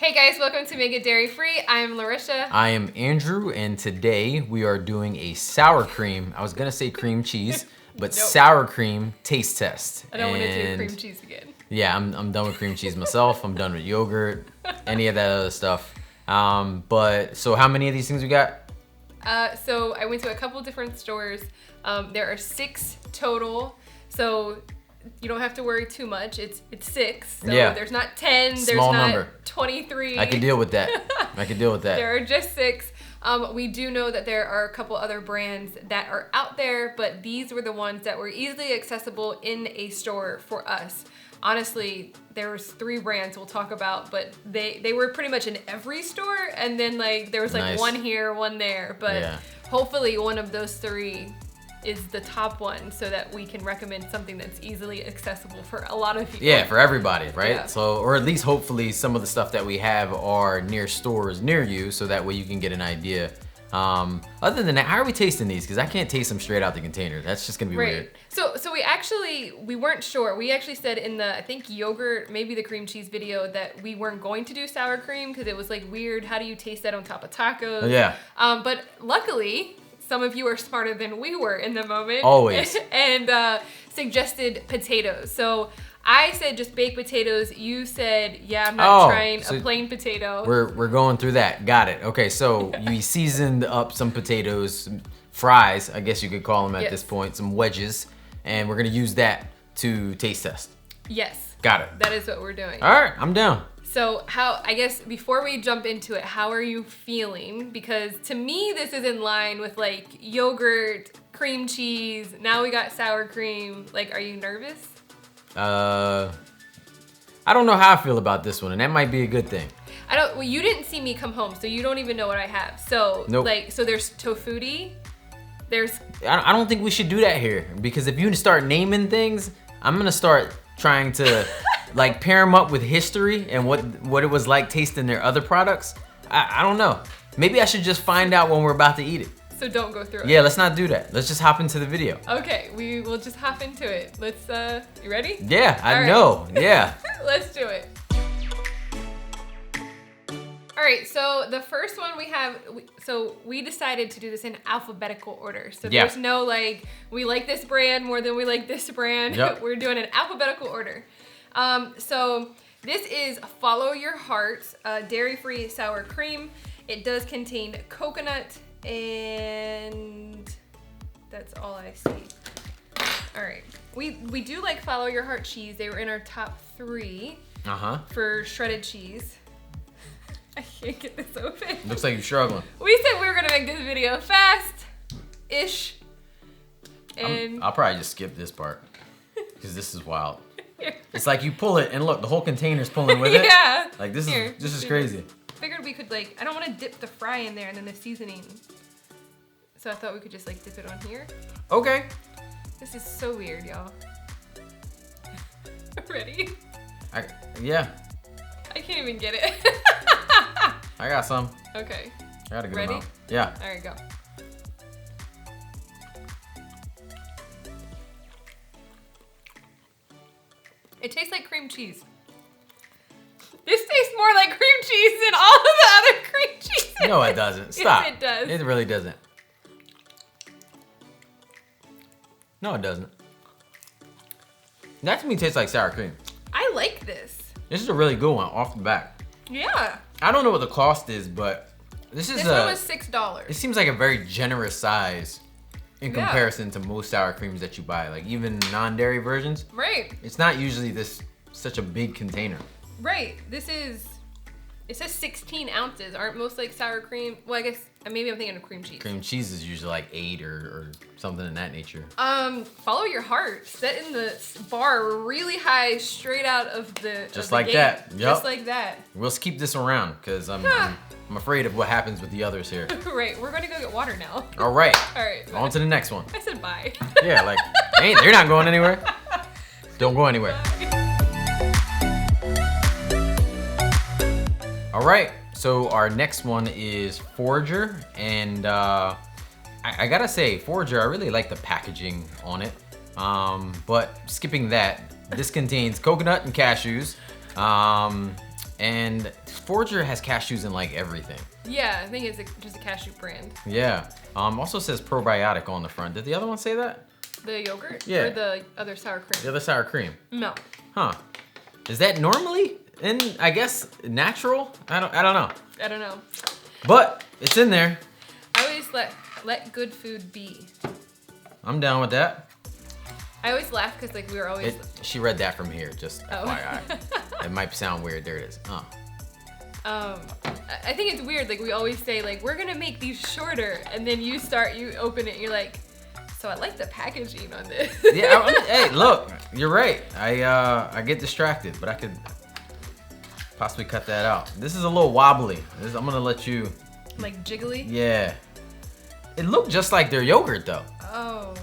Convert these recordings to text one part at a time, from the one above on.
Hey guys, welcome to Make It Dairy Free. I'm Larisha. I am Andrew, and today we are doing a sour cream. I was gonna say cream cheese, but Nope. sour cream taste test. I don't want to do cream cheese again. Yeah, I'm done with cream cheese myself. I'm done with yogurt, any of that other stuff. So how many of these things we got? So I went to a couple different stores. There are 6 total. So you don't have to worry too much. It's 6. So Yeah. there's not 10. Small there's not number. 23. I can deal with that. There are just 6. We do know that there are a couple other brands that are out there, but these were the ones that were easily accessible in a store for us. Honestly, there was 3 brands we'll talk about, but they were pretty much in every store, and then there was Nice. one here, one there, but Yeah. hopefully one of those 3 is the top one so that we can recommend something that's easily accessible for a lot of people. Yeah, for everybody, right? Yeah. So, or at least hopefully some of the stuff that we have are near stores near you, so that way you can get an idea. Other than that, how are we tasting these? Because I can't taste them straight out the container. That's just gonna be weird. So we weren't sure. We actually said in the, I think yogurt, maybe the cream cheese video, that we weren't going to do sour cream because it was like weird. How do you taste that on top of tacos? Yeah. But luckily, some of you are smarter than we were in the moment. Always. And suggested potatoes. So I said just baked potatoes. You said, yeah, I'm not trying a plain potato. We're going through that. Got it. Okay, so you seasoned up some potatoes, some fries, I guess you could call them at this point, some wedges, and we're gonna use that to taste test. Yes. Got it. That is what we're doing. All right, I'm down. So I guess before we jump into it, how are you feeling? Because to me, this is in line with like yogurt, cream cheese. Now we got sour cream. Like, are you nervous? I don't know how I feel about this one, and that might be a good thing. Well, you didn't see me come home, so you don't even know what I have. So Nope. so there's Tofutti. There's I don't think we should do that here, because if you start naming things, I'm gonna start trying to like pair them up with history and what it was like tasting their other products. I don't know. Maybe I should just find out when we're about to eat it. So don't go through it. Yeah, let's not do that. Let's just hop into the video. Okay, we will just hop into it. Let's, you ready? Yeah, I All right. know. Yeah. Let's do it. All right, so the first one we have, we decided to do this in alphabetical order. So Yeah. there's no like, we like this brand more than we like this brand. Yep. We're doing an alphabetical order. So this is Follow Your Heart, dairy-free sour cream. It does contain coconut, and that's all I see. All right, we do like Follow Your Heart cheese. They were in our top 3 for shredded cheese. I can't get this open. Looks like you're struggling. We said we were gonna make this video fast-ish, and I'll probably just skip this part because this is wild. It's like you pull it and look, the whole container's pulling with it. Yeah. Like this is crazy. Figured we could like, I don't want to dip the fry in there and then the seasoning. So I thought we could just like dip it on here. Okay. This is so weird, y'all. Ready? Yeah. I can't even get it. I got some. Okay. I gotta get Ready? them out. Yeah. All right, go. It tastes like cream cheese. This tastes more like cream cheese than all of the other cream cheeses. No, it doesn't. Stop. Yes, it does. It really doesn't. No, it doesn't. That to me tastes like sour cream. I like this. This is a really good one off the bat. Yeah. I don't know what the cost is, but this This one was $6. It seems like a very generous size in Yeah. comparison to most sour creams that you buy, like even non-dairy versions. Right. It's not usually such a big container. Right. It says 16 ounces. Aren't most like sour cream? Well, I guess maybe I'm thinking of cream cheese. Cream cheese is usually like 8 or something in that nature. Follow your heart. Setting the bar really high, straight out of the Just of the like gate. that. Yep. Just like that. We'll keep this around because I'm afraid of what happens with the others here. Right. We're gonna go get water now. All right. All right. On to the next one. I said bye. Yeah, like, hey, they're not going anywhere. Don't go anywhere. All right, so our next one is Forager, and I gotta say, Forager, I really like the packaging on it. But skipping that, this contains coconut and cashews, And Forager has cashews in like everything. Yeah, I think it's just a cashew brand. Yeah. Also says probiotic on the front. Did the other one say that? The yogurt? Yeah. Or the other sour cream? The other sour cream. No. Huh. Is that normally in, I guess, natural? I don't know. I don't know. But it's in there. I always let good food be. I'm down with that. I always laugh because like we were always. She read that from here, just Oh. FYI. It might sound weird. There it is. I think it's weird. Like we always say, like we're gonna make these shorter, and then you open it, and you're like, so I like the packaging on this. Yeah. Hey, look, you're right. I get distracted, but I could possibly cut that out. This is a little wobbly. I'm gonna let you. Like jiggly. Yeah. It looked just like their yogurt though. Oh.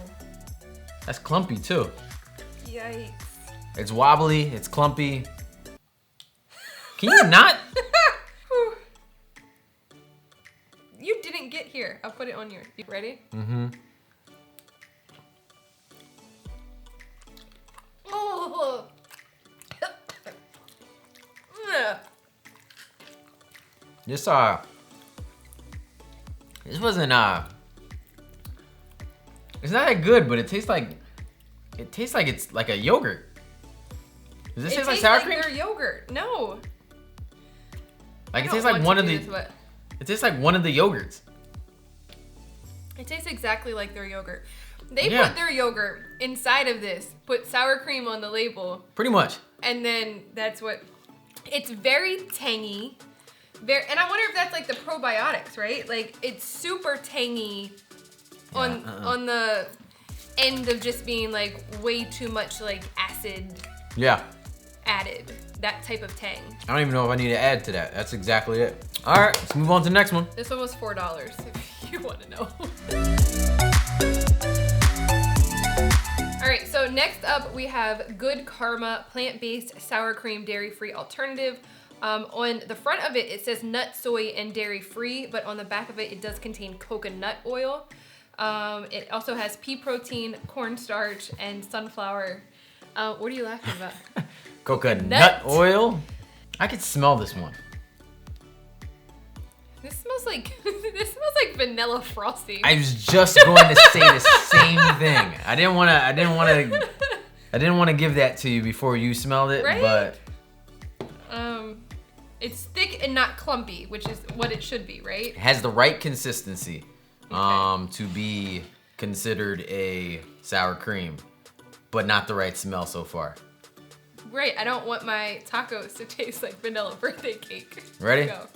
That's clumpy too. Yikes. It's wobbly. It's clumpy. Can you not? You didn't get here. I'll put it on your. You ready? Mm-hmm. Oh. This wasn't it's not that good, but it tastes like it's like a yogurt. Does this taste like sour cream? Their yogurt. No. Like it tastes like one of the. It tastes like one of the yogurts. It tastes exactly like their yogurt. They put their yogurt inside of this, put sour cream on the label. Pretty much. And then that's what. It's very tangy. And I wonder if that's like the probiotics, right? Like it's super tangy on the end of just being like way too much like acid added. That type of tang. I don't even know if I need to add to that. That's exactly it. All right, let's move on to the next one. This one was $4 if you want to know. All right, so next up we have Good Karma plant-based sour cream dairy-free alternative. On the front of it, it says nut, soy, and dairy-free, but on the back of it, it does contain coconut oil. It also has pea protein, cornstarch, and sunflower. What are you laughing about? Coconut oil? I could smell this one. This smells like vanilla frosting. I was just going to say the same thing. I didn't want to give that to you before you smelled it, right? But it's thick and not clumpy, which is what it should be, right? It has the right consistency Okay. to be considered a sour cream, but not the right smell so far. Right, I don't want my tacos to taste like vanilla birthday cake. Ready? Go.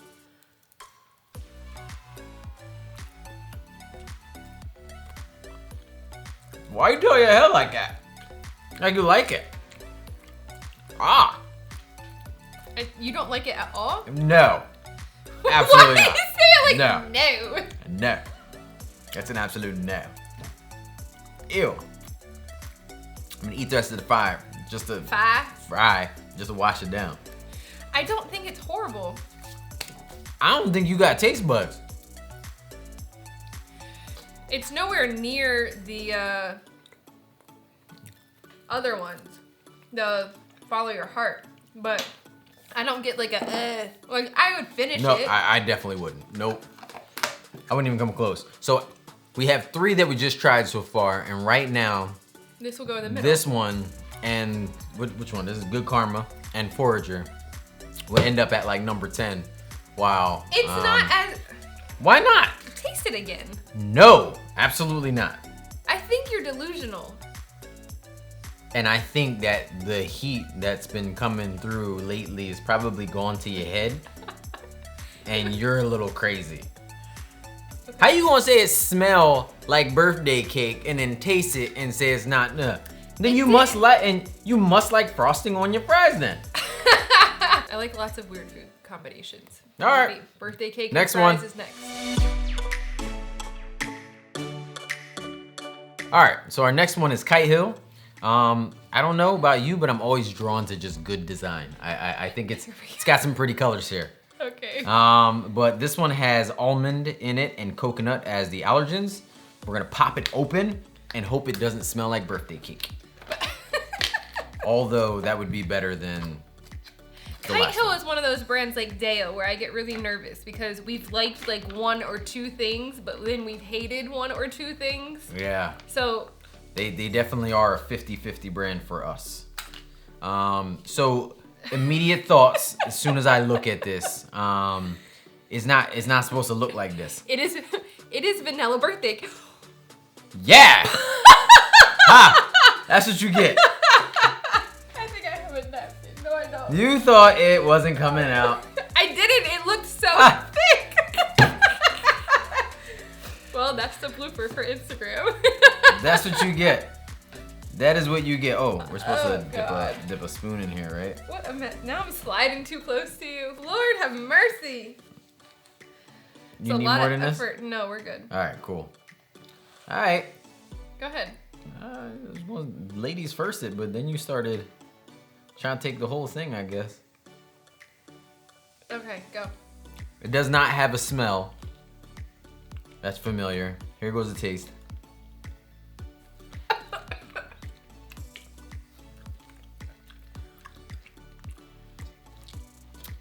Why you doing your hair like that? Like you like it? Ah, You don't like it at all? no. Absolutely Why not. you say it No. like no? No. That's an absolute no. Ew. I'm gonna eat the rest of the fire just to fry, just to wash it down. I don't think it's horrible. I don't think you got taste buds. It's nowhere near the other ones, the Follow Your Heart, but I don't get like a like I would finish No, it. I definitely wouldn't. Nope. I wouldn't even come close. So we have 3 that we just tried so far, and right now, This will go in the middle. this one and which one? This is Good Karma and Forager will end up at like number 10. Wow. It's not as. Why not? Taste it again. No, absolutely not. I think you're delusional. And I think that the heat that's been coming through lately is probably gone to your head. And you're a little crazy. How you gonna say it smell like birthday cake and then taste it and say it's not? Then you must like frosting on your fries then. I like lots of weird food combinations. All right. Maybe birthday cake Next and fries one. is next. All right, so our next one is Kite Hill. I don't know about you, but I'm always drawn to just good design. I think it's got some pretty colors here. Okay. But this one has almond in it and coconut as the allergens. We're gonna pop it open and hope it doesn't smell like birthday cake. Although that would be better than Kite Hill is one of those brands like Deo where I get really nervous because we've liked like one or two things, but then we've hated one or two things. Yeah. So they definitely are a 50-50 brand for us. So immediate thoughts as soon as I look at this. It's not supposed to look like this. it is vanilla birthday. Yeah. Ha! That's what you get. I think I have a napkin. No, I don't. You thought it wasn't coming out. I didn't. It looked so thick. Well, that's the blooper for Instagram. That's what you get. That is what you get. Oh, we're supposed Oh, to dip a spoon in here, right? What a mess. Now I'm sliding too close to you. Lord have mercy. It's You a need lot more of than this? effort. No, we're good. All right, cool. All right. Go ahead. Well, ladies firsted, but then you started trying to take the whole thing, I guess. Okay, go. It does not have a smell. That's familiar. Here goes the taste.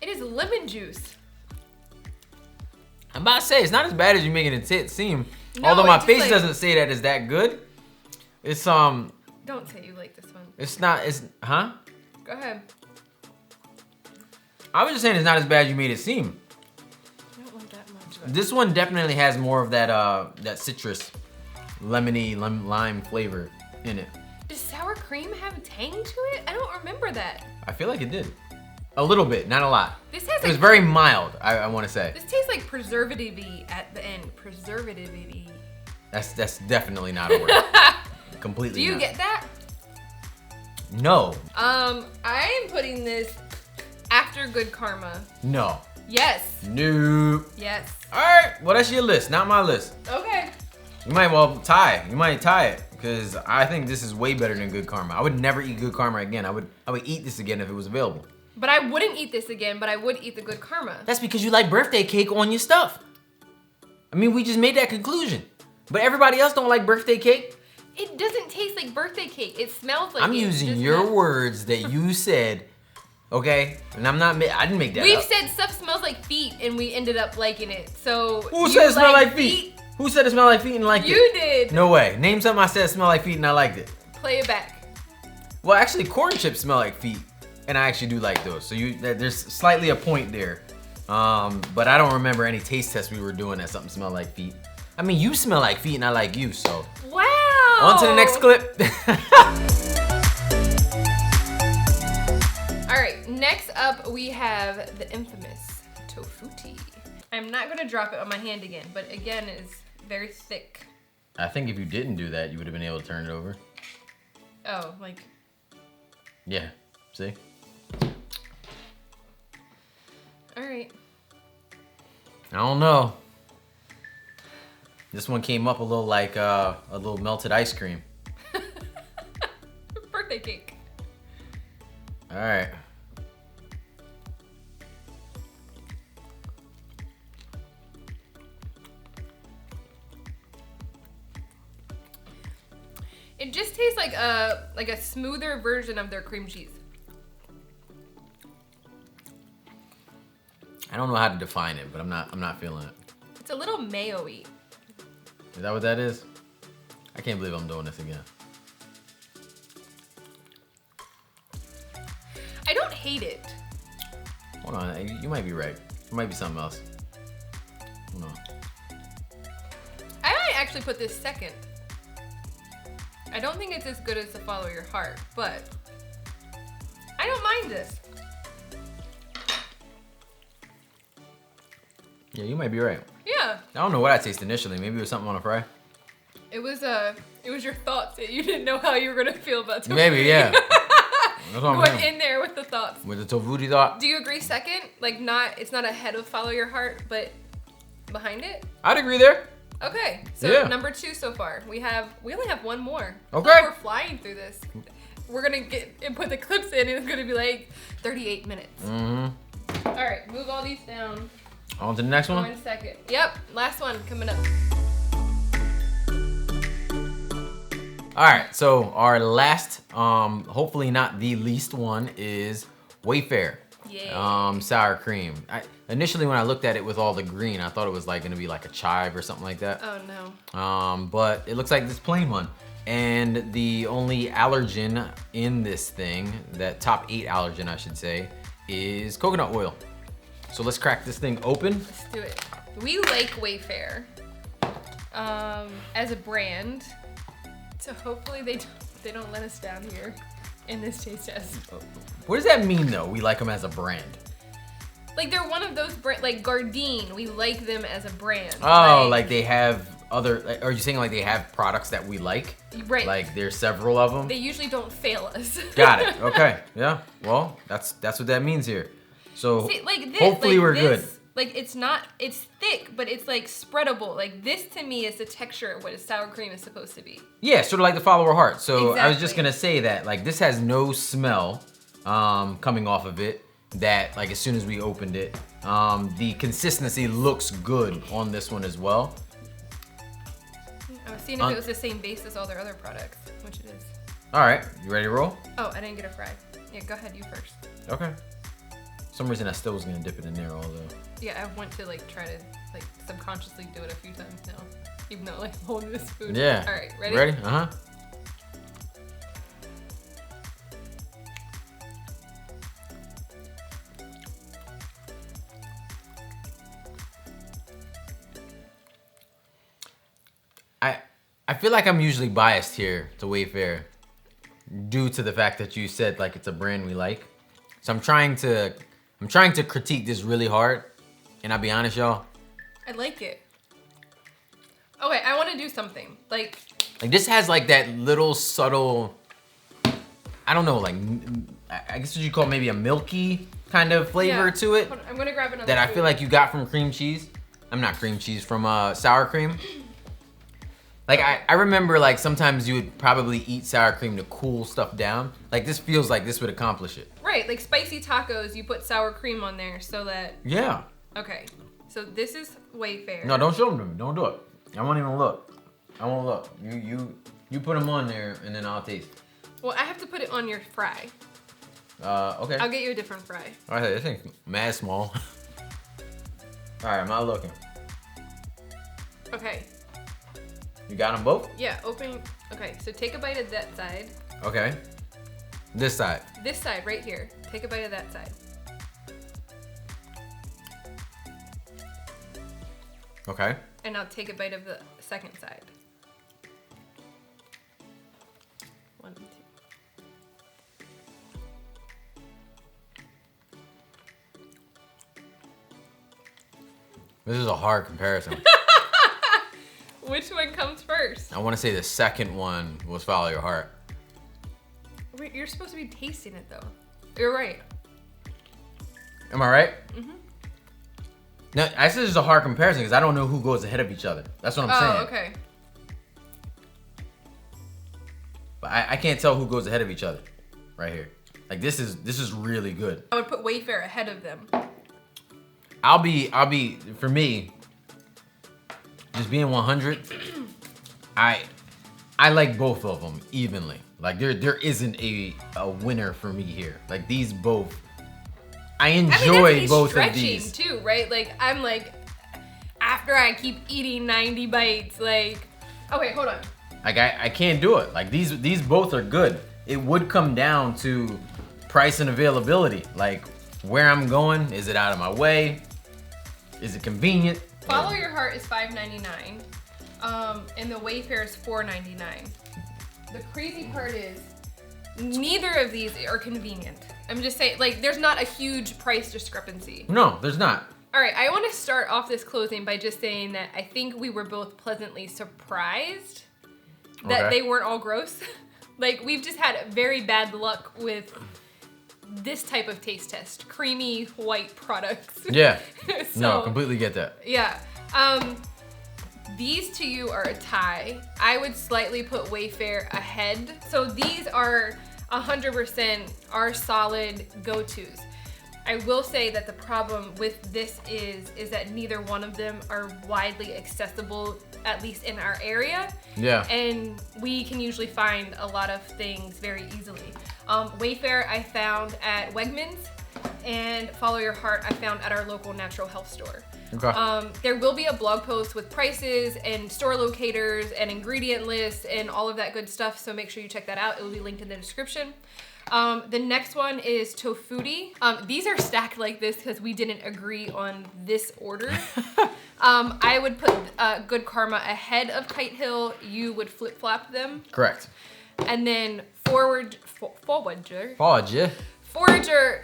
It is lemon juice. I'm about to say, it's not as bad as you're making it seem. No, Although my it's just face like- doesn't say that it's that good. It's Don't say you like this one. it's not, huh? Go ahead. I was just saying it's not as bad as you made it seem. I don't want that much. But This one definitely has more of that citrus, lemony, lime flavor in it. does sour cream have tang to it? I don't remember that. I feel like it did. A little bit, not a lot. This has It was like very mild, I want to say. This tastes like preservative-y at the end. Preservative-y. That's definitely not a word. Completely Do you not. get that? No. I am putting this after Good Karma. No. Yes. Nope. Yes. Alright, well that's your list, not my list. Okay. You might well tie. You might tie it. Because I think this is way better than Good Karma. I would never eat Good Karma again. I would eat this again if it was available. But I wouldn't eat this again, but I would eat the Good Karma. That's because you like birthday cake on your stuff. I mean, we just made that conclusion. But everybody else don't like birthday cake. It doesn't taste like birthday cake. It smells like I'm it. using Just your not- words that you said, okay? And I didn't make that We've up. said stuff smells like feet, and we ended up liking it. So Who you said it smelled like feet? Who said it smelled like feet and liked it? You did. No way. Name something I said smelled like feet and I liked it. Play it back. Well, actually, corn chips smell like feet, and I actually do like those. So there's slightly a point there. But I don't remember any taste tests we were doing that something smelled like feet. I mean, you smell like feet and I like you, so. Wow. On to the next clip. All right, next up we have the infamous Tofutti. I'm not gonna drop it on my hand again, but again, it's very thick. I think if you didn't do that, you would have been able to turn it over. Oh, like, Yeah, see? all right. I don't know. This one came up a little like a little melted ice cream. Birthday cake. All right. It just tastes like a smoother version of their cream cheese. I don't know how to define it, but I'm not feeling it. It's a little mayo-y. Is that what that is? I can't believe I'm doing this again. I don't hate it. Hold on, you might be right. It might be something else. Hold on. I might actually put this second. I don't think it's as good as the Follow Your Heart, but I don't mind this. Yeah, you might be right. Yeah, I don't know what I tasted initially. Maybe it was something on a fry. it was your thoughts that you didn't know how you were gonna feel about Tofutti. Maybe, yeah. That's what I'm Going saying. in there with the thoughts. With the Tofutti thought, Do you agree second? Like it's not ahead of Follow Your Heart, but behind it? I'd agree there. Okay, so Yeah. number 2 so far. We only have one more. I feel Okay. like we're flying through this. We're gonna get and put the clips in, and it's gonna be like 38 minutes. Mm-hmm. All right, move all these down. On to the next one. 1 second. Yep, last one coming up. All right, so our last, hopefully not the least one, is Wayfare. Yeah. Sour cream. Initially when I looked at it with all the green, I thought it was like gonna be like a chive or something like that. Oh no. But it looks like this plain one. And the only allergen in this thing, that top 8 allergen I should say, is coconut oil. So let's crack this thing open. Let's do it. We like Wayfare as a brand, so hopefully they don't let us down here in this taste test. What does that mean though? We like them as a brand. Like they're one of those like Gardein. We like them as a brand. Oh, like they have other. Are you saying like they have products that we like? Right. Like there's several of them. They usually don't fail us. Got it. Okay. Yeah. Well, that's what that means here. So see, like this, hopefully like we're this, good. Like it's thick, but it's like spreadable. Like this to me is the texture of what a sour cream is supposed to be. Yeah, sort of like the follower heart. So Exactly. I was just gonna say that like this has no smell coming off of it. That like as soon as we opened it, the consistency looks good on this one as well. I was seeing if it was the same base as all their other products, which it is. All right, you ready to roll? Oh, I didn't get a fry. Yeah, go ahead, you first. Okay. For some reason I still was gonna dip it in there, although. Yeah, I want to like try to like subconsciously do it a few times now, even though like I'm holding this food. Yeah. All right, ready? Ready? Uh-huh. I feel like I'm usually biased here to Wayfare due to the fact that you said like it's a brand we like. So I'm trying to critique this really hard, and I'll be honest, y'all. I like it. Okay, I want to do something like this has like that little subtle, I don't know, like I guess what you call maybe a milky kind of flavor to it. Hold on, I'm gonna grab another. That I food. feel like you got from cream cheese. I'm not cream cheese, from sour cream. Like I remember like sometimes you would probably eat sour cream to cool stuff down. Like this feels like this would accomplish it. Right, like spicy tacos, you put sour cream on there so that. Yeah. Okay, so this is Wayfare. No, don't show them to me. Don't do it. I won't even look. I won't look. You put them on there and then I'll taste. Well, I have to put it on your fry. Okay. I'll get you a different fry. All right, this thing's mad small. All right, I'm not looking. Okay. You got them both? Yeah, open. Okay, so take a bite of that side. Okay. This side. This side, right here. Take a bite of that side. Okay. And now take a bite of the second side. 1, 2. This is a hard comparison. Which one comes first? I want to say the second one was Follow Your Heart. Wait, you're supposed to be tasting it though. You're right. Am I right? Mm-hmm. No, I said this is a hard comparison because I don't know who goes ahead of each other. That's what I'm saying. Oh, okay. But I can't tell who goes ahead of each other right here. Like this is really good. I would put Wayfare ahead of them. I'll be for me, just being 100, I like both of them evenly. Like there isn't a winner for me here. Like these both, I enjoy both of these too, right? Like I'm like, after I keep eating 90 bites, like, okay, hold on. Like I can't do it. Like these both are good. It would come down to price and availability. Like where I'm going, is it out of my way? Is it convenient? Follow Your Heart is $5.99, and the Wayfare is $4.99. The crazy part is, neither of these are convenient. I'm just saying, like, there's not a huge price discrepancy. No, there's not. All right, I want to start off this closing by just saying that I think we were both pleasantly surprised that they weren't all gross. Like, we've just had very bad luck with this type of taste test, creamy white products. Yeah. So, no, completely get that. Yeah. These to you are a tie. I would slightly put Wayfare ahead. So these are 100% our solid go-tos. I will say that the problem with this is that neither one of them are widely accessible, at least in our area. Yeah. And we can usually find a lot of things very easily. Wayfare I found at Wegmans, and Follow Your Heart I found at our local natural health store. Okay. There will be a blog post with prices and store locators and ingredient lists and all of that good stuff, so make sure you check that out. It will be linked in the description. The next one is Tofutti. These are stacked like this because we didn't agree on this order. I would put Good Karma ahead of Kite Hill. You would flip-flop them. Correct. And then Forager. Forager.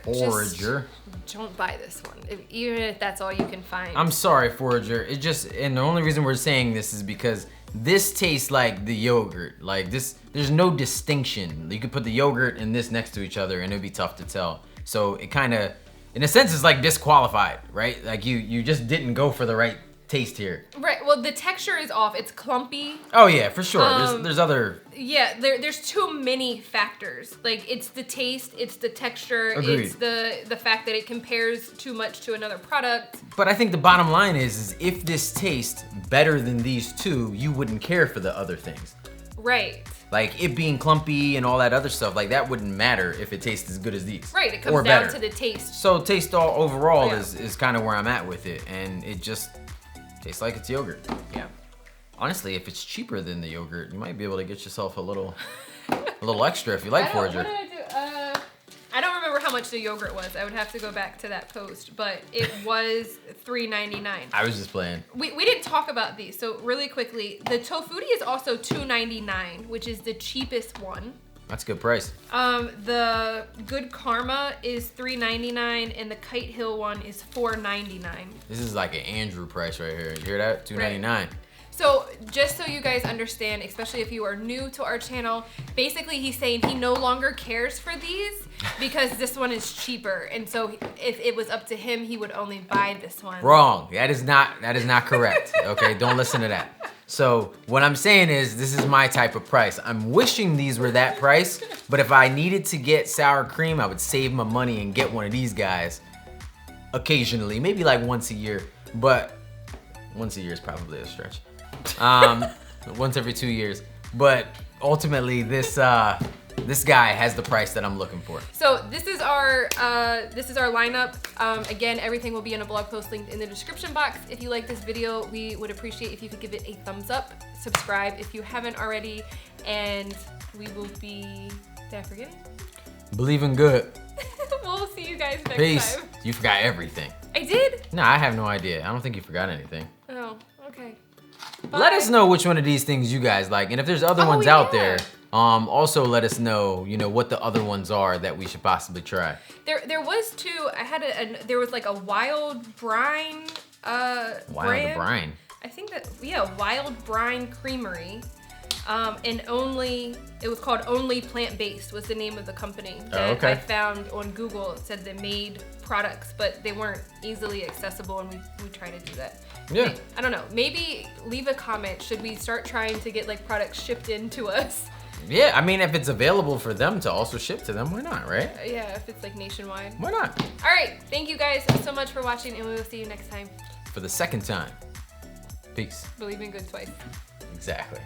Just don't buy this one, even if that's all you can find. I'm sorry, Forager. And the only reason we're saying this is because this tastes like the yogurt. Like this, there's no distinction. You could put the yogurt and this next to each other and it'd be tough to tell. So it kind of, in a sense, it's like disqualified, right? Like you just didn't go for the right taste here. Right, well the texture is off. It's clumpy. Oh yeah, for sure. There's other... Yeah, there's too many factors. Like it's the taste, it's the texture, Agreed. It's the fact that it compares too much to another product. But I think the bottom line is if this tastes better than these two, you wouldn't care for the other things. Right. Like it being clumpy and all that other stuff, like that wouldn't matter if it tastes as good as these. Right, it comes or down better. to the taste. So taste overall Yeah. is kind of where I'm at with it, and it just tastes like it's yogurt. Yeah. Honestly, if it's cheaper than the yogurt, you might be able to get yourself a little extra if you like Forager. What did I do? I don't remember how much the yogurt was. I would have to go back to that post, but it was $3.99. I was just playing. We didn't talk about these, so really quickly, the Tofutti is also $2.99, which is the cheapest one. That's a good price. The Good Karma is $3.99, and the Kite Hill one is $4.99. This is like an Andrew price right here. You hear that? $2.99. Right. So just so you guys understand, especially if you are new to our channel, basically he's saying he no longer cares for these because this one is cheaper. And so if it was up to him, he would only buy this one. Wrong. That is not correct. Okay, don't listen to that. So what I'm saying is this is my type of price. I'm wishing these were that price, but if I needed to get sour cream, I would save my money and get one of these guys occasionally, maybe like once a year, but once a year is probably a stretch. Once every 2 years. But ultimately this guy has the price that I'm looking for. So this is our lineup. Again, everything will be in a blog post linked in the description box. If you like this video, we would appreciate if you could give it a thumbs up, subscribe if you haven't already, and we will be, did I forget it? Believe in good. We'll see you guys next Peace. time. You forgot everything. I did? No, I have no idea. I don't think you forgot anything. Oh, okay. Let Bye. us know which one of these things you guys like, and if there's other ones out there, also let us know, what the other ones are that we should possibly try. There was two. I had there was like a wild brine brand. Brine. I think that Wild Brine Creamery. And it was called Only Plant Based was the name of the company that I found on Google. It said they made products, but they weren't easily accessible, and we tried to do that. Yeah. I don't know. Maybe leave a comment. Should we start trying to get like products shipped in to us? Yeah, I mean, if it's available for them to also ship to them, why not, right? Yeah, if it's like nationwide. Why not? All right. Thank you guys so much for watching, and we will see you next time. For the second time. Peace. Believe in good twice. Exactly.